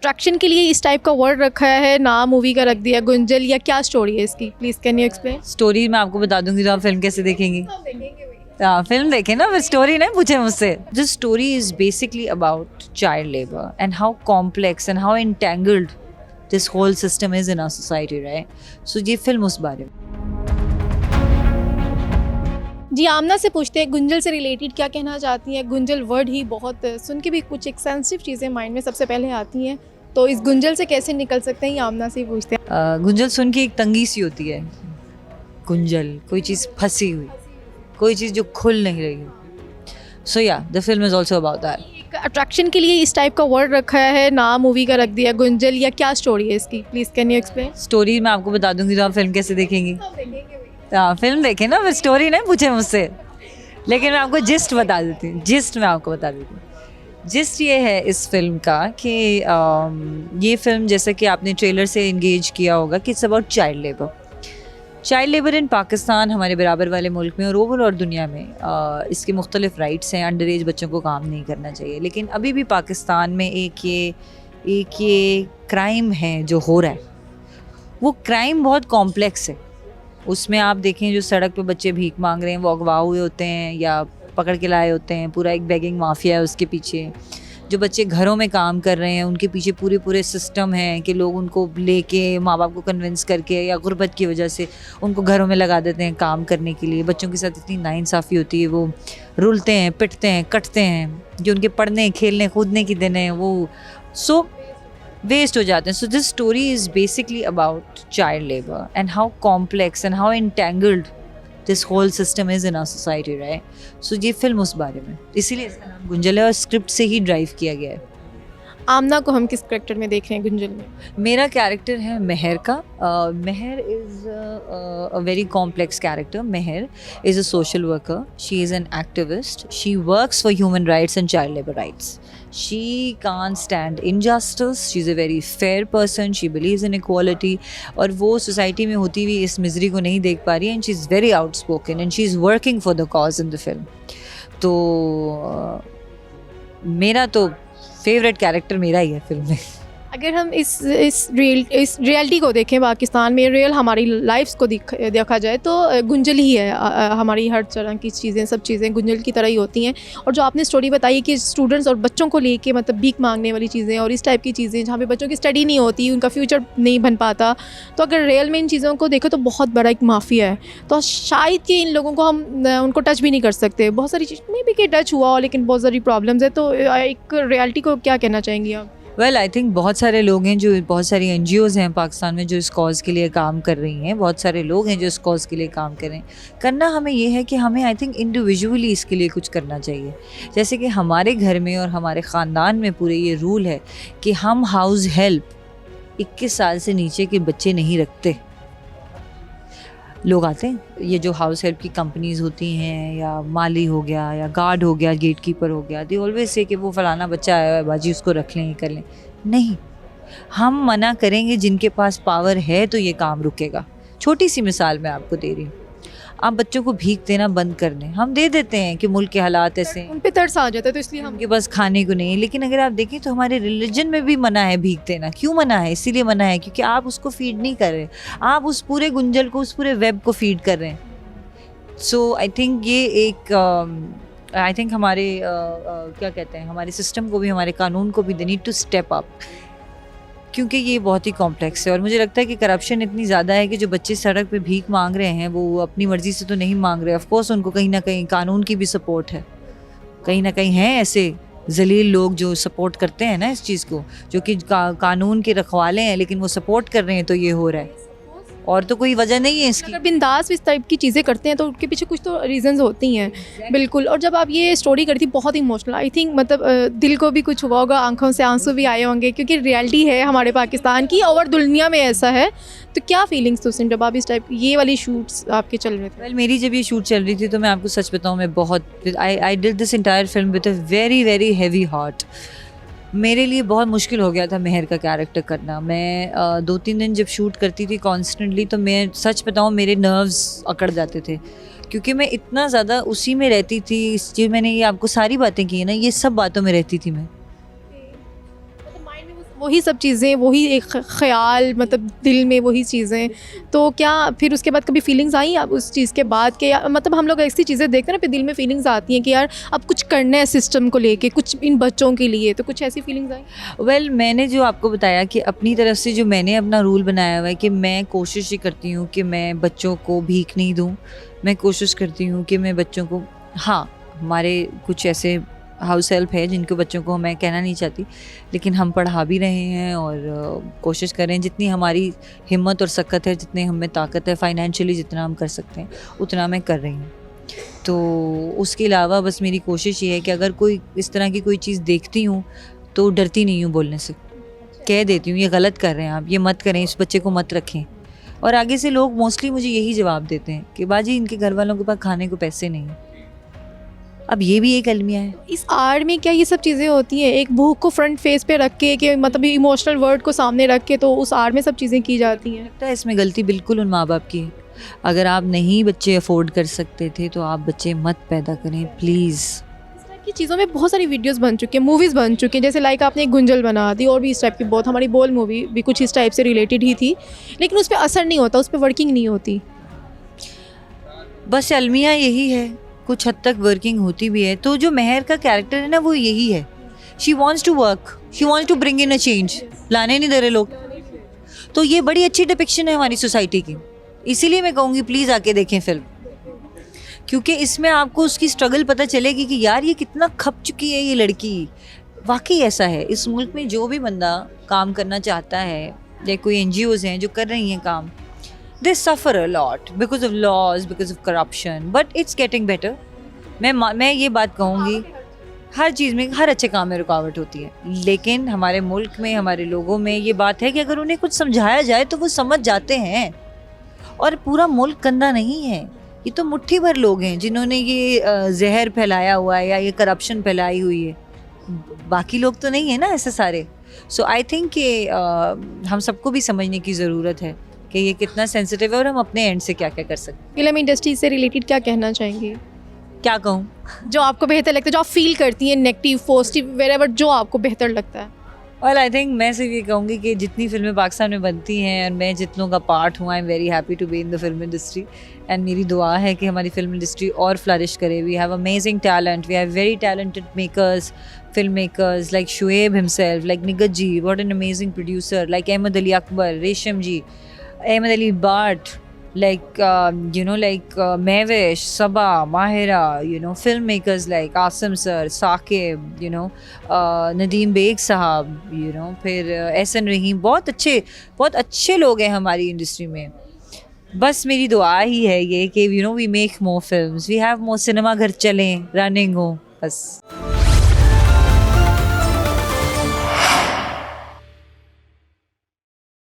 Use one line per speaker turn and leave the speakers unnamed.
Attraction के लिए इस टाइप का वर्ड रखा है, नाम मूवी का रख दिया गुंजल, या क्या स्टोरी है इसकी? Please can you explain?
Story मैं आपको बता दूंगी तो आप फिल्म कैसे देखेंगी? हाँ, फिल्म देखें ना, फिर स्टोरी नहीं पूछे मुझसे. This story is basically about child labour and how complex and how entangled this whole system is in our society, right? So ये फिल्म उस बारे में.
जी, आमना से पूछते हैं गुंजल से रिलेटेड क्या कहना चाहती हैं? गुंजल वर्ड ही बहुत सुन के भी कुछ एक सेंसिटिव चीज़ें माइंड में सबसे पहले आती हैं, तो इस गुंजल से कैसे निकल सकते हैं, ये आमना से ही पूछते हैं.
गुंजल सुन के एक तंगी सी होती है. गुंजल, कोई चीज़ फंसी हुई, कोई चीज़ जो खुल नहीं रही है. सो या the film is also about that.
एक अट्रैक्शन के लिए इस टाइप का वर्ड रखा है, नाम मूवी का रख दिया गुंजल, या क्या स्टोरी है इसकी? Please can you explain?
Story मैं आपको बता दूंगी तो आप फिल्म कैसे देखेंगी? हाँ, फिल्म देखें ना, फिर स्टोरी नहीं पूछे मुझसे. लेकिन मैं आपको जिस्ट बता देती हूँ. जिस्ट ये है इस फिल्म का कि ये फिल्म, जैसे कि आपने ट्रेलर से इंगेज किया होगा, कि it's about child labour in Pakistan, हमारे बराबर वाले मुल्क में और ओवरऑल दुनिया में. इसके मुख्तलिफ राइट्स हैं. अंडर एज बच्चों को काम नहीं करना चाहिए, लेकिन अभी भी पाकिस्तान में एक ये क्राइम है जो हो रहा है. वो क्राइम बहुत कॉम्प्लेक्स है. उसमें आप देखें, जो सड़क पे बच्चे भीख मांग रहे हैं वो अगवा हुए होते हैं या पकड़ के लाए होते हैं. पूरा एक बेगिंग माफिया है उसके पीछे. जो बच्चे घरों में काम कर रहे हैं उनके पीछे पूरे सिस्टम हैं कि लोग उनको लेके माँ बाप को कन्विंस करके या गुर्बत की वजह से उनको घरों में लगा देते हैं काम करने के लिए. बच्चों के साथ इतनी नाइंसाफ़ी होती है, वो रुलते हैं, पिटते हैं, कटते हैं. जो उनके पढ़ने, खेलने, कूदने की दिन है वो वेस्ट हो जाते हैं. So this story is basically about child labour and how complex and how entangled this whole system is in our society, right? So ये फिल्म उस बारे में, इसीलिए इसका नाम गुंजल है और स्क्रिप्ट से ही ड्राइव किया गया है.
आमना को हम किस करेक्टर में देख रहे हैं गुंजल में?
मेरा कैरेक्टर है मेहर का. Meher is a very complex character. Meher is a social worker. She is an activist. She works for human rights and child labour rights. She can't stand injustice. She's a very fair person. She believes in equality. और वो society में होती हुई इस misery को नहीं देख पा रही है. And she's very outspoken and she's working for the cause in the film. तो मेरा तो फेवरेट कैरेक्टर मेरा ही है फिल्म में.
अगर हम इस रियलिटी को देखें, पाकिस्तान में रियल हमारी लाइफ्स को देखा जाए तो गुंजल ही है. हमारी हर तरह की चीज़ें, सब चीज़ें गुंजल की तरह ही होती हैं. और जो आपने स्टोरी बताई कि स्टूडेंट्स और बच्चों को लेके, मतलब भीख मांगने वाली चीज़ें और इस टाइप की चीज़ें जहाँ पे बच्चों की स्टडी नहीं होती, उनका फ्यूचर नहीं बन पाता, तो अगर रियल में इन चीज़ों को देखो तो बहुत बड़ा एक माफिया है. तो शायद कि इन लोगों को हम उनको टच भी नहीं कर सकते. बहुत सारी चीज़ में भी कि टच हुआ हो, लेकिन बहुत सारी प्रॉब्लम्स है. तो एक रियलिटी को क्या कहना चाहेंगी आप?
वेल, आई थिंक बहुत सारे लोग हैं, जो बहुत सारी NGOs हैं पाकिस्तान में जो इस कॉज़ के लिए काम कर रही हैं. बहुत सारे लोग हैं जो इस कॉज़ के लिए काम कर रहे हैं. करना हमें ये है कि हमें, आई थिंक, इंडिविजुअली इसके लिए कुछ करना चाहिए. जैसे कि हमारे घर में और हमारे ख़ानदान में पूरे ये रूल है कि हम हाउस हेल्प 21 साल से नीचे के बच्चे नहीं रखते. लोग आते हैं, ये जो हाउस हेल्प की कंपनीज़ होती हैं, या माली हो गया, या गार्ड हो गया, गेट कीपर हो गया, दे ऑलवेज से कि वो फलाना बच्चा आया है बाजी, उसको रख लें, कर लें. नहीं, हम मना करेंगे. जिनके पास पावर है तो ये काम रुकेगा. छोटी सी मिसाल मैं आपको दे रही हूँ. आप बच्चों को भीख देना बंद कर दें. हम दे देते हैं कि मुल्क के हालात ऐसे हैं,
उन पे तरस आ जाता है, तो इसलिए हम
उनके पास खाने को नहीं है. लेकिन अगर आप देखें तो हमारे रिलीजन में भी मना है भीख देना. क्यों मना है? इसीलिए मना है क्योंकि आप उसको फीड नहीं कर रहे. आप उस पूरे गुंजल को, उस पूरे वेब को फीड कर रहे हैं. सो आई थिंक ये एक आई थिंक हमारे क्या कहते हैं, हमारे सिस्टम को भी, हमारे कानून को भी, they need to step up, क्योंकि ये बहुत ही कॉम्प्लेक्स है. और मुझे लगता है कि करप्शन इतनी ज़्यादा है कि जो बच्चे सड़क पे भीख मांग रहे हैं वो अपनी मर्ज़ी से तो नहीं मांग रहे. ऑफ कोर्स उनको कहीं ना कहीं कानून की भी सपोर्ट है. कहीं ना कहीं हैं ऐसे जलील लोग जो सपोर्ट करते हैं ना इस चीज़ को, जो कि कानून के रखवाले हैं, लेकिन वो सपोर्ट कर रहे हैं, तो ये हो रहा है. और तो कोई वजह नहीं है इसकी.
अगर बिंदास इस टाइप की चीज़ें करते हैं तो उनके पीछे कुछ तो रीजंस होती हैं. बिल्कुल. और जब आप ये स्टोरी करती, बहुत इमोशनल, आई थिंक, मतलब दिल को भी कुछ हुआ होगा, आंखों से आंसू भी आए होंगे, क्योंकि रियलिटी है हमारे पाकिस्तान की और दुनिया में ऐसा है. तो क्या फीलिंग्स थी उस दिन जब आप इस टाइप ये वाली शूट्स आपके चल रहे थे?
वेल, मेरी जब ये शूट चल रही थी तो मैं आपको सच बताऊँ, मैं बहुत I did this entire film with a very very heavy heart. मेरे लिए बहुत मुश्किल हो गया था मेहर का कैरेक्टर करना. मैं 2-3 दिन जब शूट करती थी कॉन्स्टेंटली, तो मैं सच बताऊँ मेरे नर्व्स अकड़ जाते थे, क्योंकि मैं इतना ज़्यादा उसी में रहती थी. जो मैंने ये आपको सारी बातें की है ना, ये सब बातों में रहती थी मैं.
वही सब चीज़ें, वही एक ख़्याल, मतलब दिल में वही चीज़ें। तो क्या फिर उसके बाद कभी फीलिंग्स आई आप उस चीज़ के बाद के, या मतलब हम लोग ऐसी चीज़ें देखते हैं ना, फिर दिल में फीलिंग्स आती हैं कि यार अब कुछ करना है सिस्टम को लेके, कुछ इन बच्चों के लिए, तो कुछ ऐसी फीलिंग्स आई?
वेल मैंने जो आपको बताया कि अपनी तरफ से जो मैंने अपना रूल बनाया हुआ है कि मैं कोशिश ये करती हूँ कि मैं बच्चों को भीख नहीं दूँ। मैं कोशिश करती हूँ कि मैं बच्चों को, हाँ हमारे कुछ ऐसे हाउस हेल्प है जिनको बच्चों को मैं कहना नहीं चाहती, लेकिन हम पढ़ा भी रहे हैं और कोशिश कर रहे हैं जितनी हमारी हिम्मत और सकत है, जितने हम में ताकत है फाइनेंशियली, जितना हम कर सकते हैं उतना मैं कर रही हूँ। तो उसके अलावा बस मेरी कोशिश ये है कि अगर कोई इस तरह की कोई चीज़ देखती हूँ तो डरती नहीं हूँ बोलने से, कह देती हूँ ये गलत कर रहे हैं आप, ये मत करें, इस बच्चे को मत रखें। और आगे से लोग मोस्टली मुझे यही जवाब देते हैं कि बाजी इनके घर वालों के पास खाने को पैसे नहीं हैं। अब ये भी एक अलमिया है।
इस आर्ट में क्या ये सब चीज़ें होती हैं, एक भूख को फ्रंट फेस पे रख के, कि मतलब इमोशनल वर्ड को सामने रख के, तो उस आर्ट में सब चीज़ें की जाती हैं?
लगता है इसमें गलती बिल्कुल उन माँ बाप की है। अगर आप नहीं बच्चे अफोर्ड कर सकते थे तो आप बच्चे मत पैदा करें प्लीज़।
इस टाइप की चीज़ों में बहुत सारी वीडियोस बन चुकी हैं, मूवीज़ बन चुकी हैं, जैसे लाइक आपने एक गुंजल बना दी, और भी इस टाइप की बहुत, हमारी बोल मूवी भी कुछ इस टाइप से रिलेटेड ही थी, लेकिन उस पर असर नहीं होता, उस पर वर्किंग नहीं होती।
बस अलमिया यही है, कुछ हद तक वर्किंग होती भी है। तो जो मेहर का कैरेक्टर है ना वो यही है, she wants to work, she wants to bring in a change, लाने नहीं दे रहे लोग। तो ये बड़ी अच्छी डिपिक्शन है हमारी सोसाइटी की, इसीलिए मैं कहूँगी प्लीज़ आके देखें फिल्म, क्योंकि इसमें आपको उसकी स्ट्रगल पता चलेगी कि यार ये कितना खप चुकी है ये लड़की। वाकई ऐसा है, इस मुल्क में जो भी बंदा काम करना चाहता है या कोई NGOs हैं जो कर रही हैं काम, they suffer a lot because of laws, because of corruption, but it's getting better. मैं ये बात कहूँगी, हर चीज़ में, हर अच्छे काम में रुकावट होती है, लेकिन हमारे मुल्क में, हमारे लोगों में ये बात है कि अगर उन्हें कुछ समझाया जाए तो वो समझ जाते हैं। और पूरा मुल्क गंदा नहीं है, ये तो मुट्ठी भर लोग हैं जिन्होंने ये जहर फैलाया हुआ है या ये करप्शन फैलाई हुई है, बाकी लोग तो नहीं है ना ऐसे सारे। सो आई थिंक कि हम सबको भी समझने की ज़रूरत है कि ये कितना सेंसिटिव है और हम अपने एंड से क्या क्या कर सकते हैं।
फिल्म इंडस्ट्री से रिलेटेड क्या कहना चाहेंगे?
क्या कहूँ,
जो आपको बेहतर लगता है, जो आप फील करती हैं, नेगेटिव पॉजिटिव वेरेवर, जो आपको बेहतर लगता है?
वेल आई थिंक मैं सिर्फ ये कहूँगी कि जितनी फिल्में पाकिस्तान में बनती हैं और मैं जितनों का पार्ट हूँ, I am very happy to be in the film industry, and मेरी दुआ है कि हमारी फिल्म इंडस्ट्री और फ्लरिश करे। We have amazing talent, we have very talented makers, film makers like Shoaib himself, like Nigat ji, what an amazing producer, like Ahmed Ali Akbar, Resham ji, Ahmed Ali Bhatt, like Mehwish, Sabah, Mahira, filmmakers like Asim sir, Saqib, Nadeem Beg साहब, फिर एहसन रहीम, बहुत अच्छे लोग हैं हमारी industry में। बस मेरी दुआ ही है ये कि we make more films, we have more cinema, घर चलें, रनिंग हो, बस।